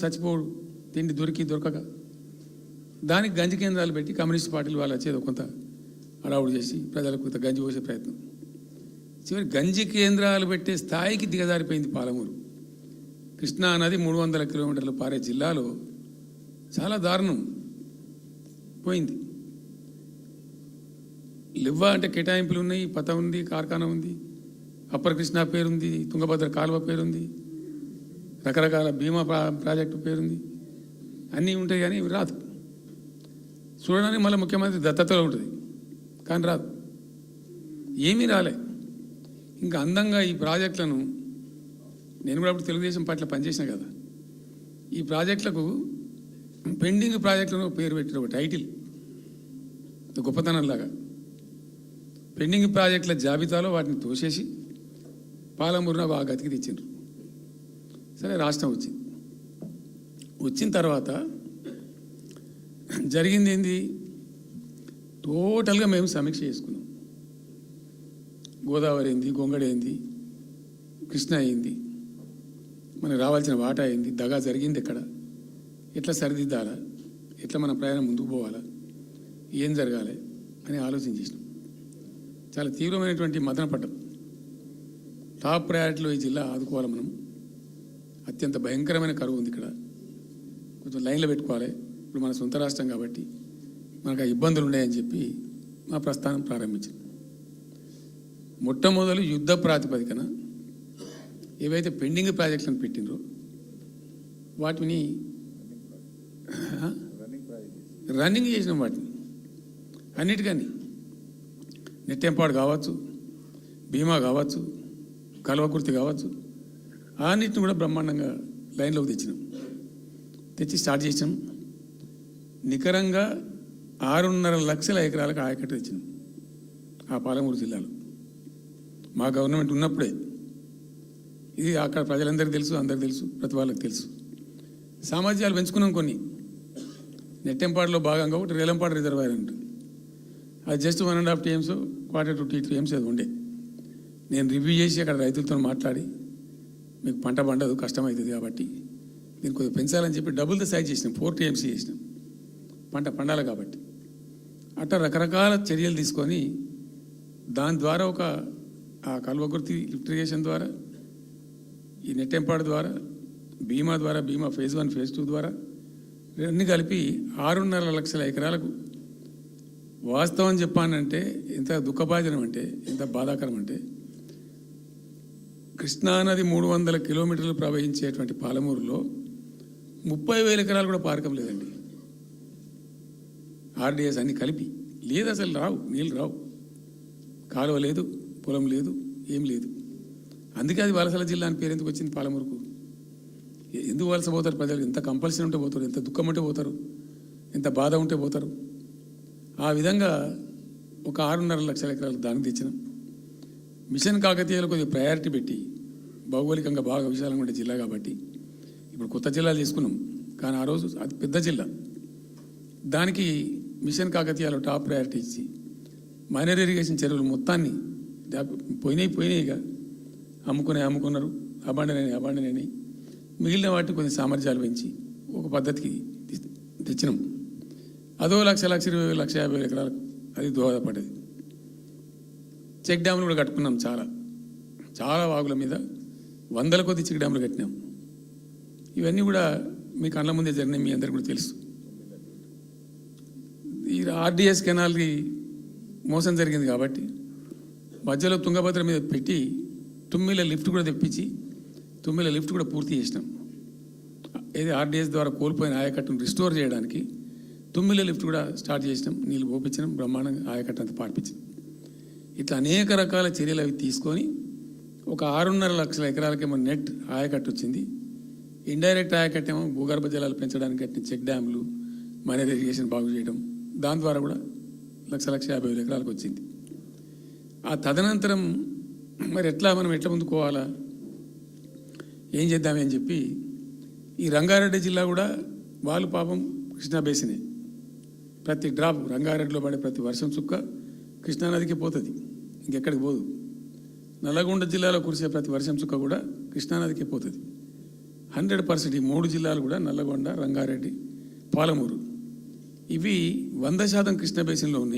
చచ్చిపోడు తిండి దొరకక దానికి గంజి కేంద్రాలు పెట్టి కమ్యూనిస్ట్ పార్టీలు వాళ్ళు వచ్చేది కొంత అడావుడు చేసి ప్రజలకు కొంత గంజి పోసే ప్రయత్నం. చివరి గంజి కేంద్రాలు పెట్టే స్థాయికి దిగజారిపోయింది పాలమూరు. కృష్ణా నది 300 కిలోమీటర్లు పారే జిల్లాలో చాలా దారుణం పోయింది. లివ్వ అంటే కేటాయింపులు ఉన్నాయి, పత ఉంది, కార్ఖానా ఉంది, అప్పర్ కృష్ణా పేరుంది, తుంగభద్ర కాలువ పేరుంది, రకరకాల బీమా ప్రాజెక్టు పేరుంది, అన్నీ ఉంటాయి కానీ రాదు. చూడడానికి మళ్ళీ ముఖ్యమంత్రి దత్తతలో ఉంటుంది కానీ రాదు, ఏమీ రాలే. ఇంకా అందంగా ఈ ప్రాజెక్టులను నేను కూడా అప్పుడు తెలుగుదేశం పార్టీలో పనిచేసిన కదా, ఈ ప్రాజెక్టులకు పెండింగ్ ప్రాజెక్టులను పేరు పెట్టిన ఒక టైటిల్ గొప్పతనంలాగా పెండింగ్ ప్రాజెక్టుల జాబితాలో వాటిని తోసేసి పాలమూరున బాగా గతికి తెచ్చిండ్రు. సరే రాష్ట్రం వచ్చిన తర్వాత జరిగింది ఏంది, టోటల్గా మేము సమీక్ష చేసుకున్నాం. గోదావరి ఏంది, గొంగడి ఏంది, కృష్ణ అయింది, మనకు రావాల్సిన వాటా అయింది, దగా జరిగింది ఎక్కడ, ఎట్లా సరిదిద్దాలా, ఎట్లా మన ప్రయాణం ముందుకు పోవాలా, ఏం జరగాలి అని ఆలోచన చేసినాం. చాలా తీవ్రమైనటువంటి మదన పడ్డం. టాప్ ప్రయారిటీలో ఈ జిల్లా ఆదుకోవాలి మనం. అత్యంత భయంకరమైన కరువు ఉంది ఇక్కడ, కొంచెం లైన్లో పెట్టుకోవాలి. ఇప్పుడు మన సొంత రాష్ట్రం కాబట్టి మనకు ఆ ఇబ్బందులు ఉన్నాయని చెప్పి మా ప్రస్థానం ప్రారంభించాం. మొట్టమొదలు యుద్ధ ప్రాతిపదికన ఏవైతే పెండింగ్ ప్రాజెక్టులను పెట్టినరో వాటిని రన్నింగ్ చేసినాం. వాటిని అన్నిటికీ నెట్టెంపాడు కావచ్చు, బీమా కావచ్చు, కల్వకుర్తి కావచ్చు, అన్నిటిని కూడా బ్రహ్మాండంగా లైన్లోకి తెచ్చి స్టార్ట్ చేసినాం. నికరంగా 6.5 లక్షల ఎకరాలకు ఆయకట్టు తెచ్చినాం ఆ పాలమూరు జిల్లాలో. మా గవర్నమెంట్ ఉన్నప్పుడే. ఇది అక్కడ ప్రజలందరికీ తెలుసు, అందరికీ తెలుసు, ప్రతి వాళ్ళకి తెలుసు. సామర్థ్యాలు పెంచుకున్నాం కొన్ని. నెట్టెంపాడులో భాగంగా ఒకటి రేలంపాడు రిజర్వాయర్ ఉంటుంది, అది జస్ట్ 1.5 TMs, 1/4 to 2 TMs అది ఉండే. నేను రివ్యూ చేసి అక్కడ రైతులతో మాట్లాడి, మీకు పంట పండదు, కష్టమవుతుంది కాబట్టి దీన్ని కొద్దిగా పెంచాలని చెప్పి డబుల్ ద సైజ్ చేసినాం, 4 TMs చేసినాం, పంట పండాలి కాబట్టి. అట్లా రకరకాల చర్యలు తీసుకొని దాని ద్వారా ఆ కల్వకుర్తి లిఫ్ట్ ఇరిగేషన్ ద్వారా, ఈ నెట్టెంపాడు ద్వారా, బీమా ఫేజ్ 1 ఫేజ్ 2 ద్వారా అన్నీ కలిపి 6.5 లక్షల ఎకరాలకు. వాస్తవం చెప్పానంటే ఎంత దుఃఖభాజనం అంటే, ఎంత బాధాకరం అంటే, కృష్ణానది 300 కిలోమీటర్లు ప్రవహించేటువంటి పాలమూరులో 30,000 ఎకరాలు కూడా పారకం లేదండి. RDS అన్నీ కలిపి లేదు, అసలు రావు, నీళ్ళు రావు, కాలువ లేదు, పొలం లేదు, ఏం లేదు. అందుకే అది వలసల జిల్లా అని పేరు ఎందుకు వచ్చింది పాలమూరుకు? ఎందుకు వలస పోతారు ప్రజలు? ఎంత కంపల్సరీ ఉంటే పోతారు, ఎంత దుఃఖం ఉంటే పోతారు, ఎంత బాధ ఉంటే పోతారు. ఆ విధంగా ఒక 6.5 లక్షల ఎకరాలకు దానికి తెచ్చినాం. మిషన్ కాకతీయలో కొద్దిగా ప్రయారిటీ పెట్టి, భౌగోళికంగా బాగా విశాలంగా ఉండే జిల్లా కాబట్టి ఇప్పుడు కొత్త జిల్లాలు తీసుకున్నాం, కానీ ఆ రోజు అది పెద్ద జిల్లా. దానికి మిషన్ కాకతీయలో టాప్ ప్రయారిటీ ఇచ్చి మైనర్ ఇరిగేషన్ చెరువులు మొత్తాన్ని పోయినాయిగా అమ్ముకున్నారు, అబాండనైనాయి. మిగిలిన వాటిని కొన్ని సామర్థ్యాలు పెంచి ఒక పద్ధతికి తెచ్చినాం. అదో 1,20,000 ఎకరాలకు అది దోహదపడ్డది. చెక్ డ్యాములు కూడా కట్టుకున్నాం, చాలా వాగుల మీద 100 కొద్ది చెక్ డ్యాములు కట్టినాం. ఇవన్నీ కూడా మీ కళ్ళ ముందే జరిగినాయి, మీ అందరికీ కూడా తెలుసు. ఈ RDS కెనాల్కి మోసం జరిగింది కాబట్టి మధ్యలో తుంగభద్ర మీద పెట్టి తుమ్మిల లిఫ్ట్ కూడా తెప్పించి తుమ్మిల లిఫ్ట్ కూడా పూర్తి చేసినాం. ఏది RDS ద్వారా కోల్పోయిన ఆయకట్టును రిస్టోర్ చేయడానికి తుమ్మిల లిఫ్ట్ కూడా స్టార్ట్ చేసినాం, నీళ్ళు పోపించినాం, బ్రహ్మాండంగా ఆయకట్టు అంతా పార్పించినాం. ఇట్లా అనేక రకాల చర్యలు అవి తీసుకొని ఒక 6.5 లక్షల ఎకరాలకేమో నెట్ ఆయకట్టు వచ్చింది. ఇండైరెక్ట్ ఆయకట్టేమో భూగర్భ జలాలు పెంచడానికి కట్టిన చెక్ డ్యాములు, మైనర్ ఇరిగేషన్ బాగు చేయడం, దాని ద్వారా కూడా 1,50,000 ఎకరాలకు వచ్చింది. ఆ తదనంతరం మరి మనం ఎట్లా ముందుకోవాలా, ఏం చేద్దామని చెప్పి ఈ రంగారెడ్డి జిల్లా కూడా వాళ్ళు పాపం కృష్ణా బేసినే, ప్రతి డ్రాప్ రంగారెడ్డిలో పడే ప్రతి వర్షం చుక్క కృష్ణానదికి పోతుంది, ఇంకెక్కడికి పోదు. నల్లగొండ జిల్లాలో కురిసే ప్రతి వర్షం చుక్క కూడా కృష్ణానదికి పోతుంది. 100% ఈ 3 జిల్లాలు కూడా నల్లగొండ, రంగారెడ్డి, పాలమూరు ఇవి 100% కృష్ణ బేసిన్లో ఉన్నాయి.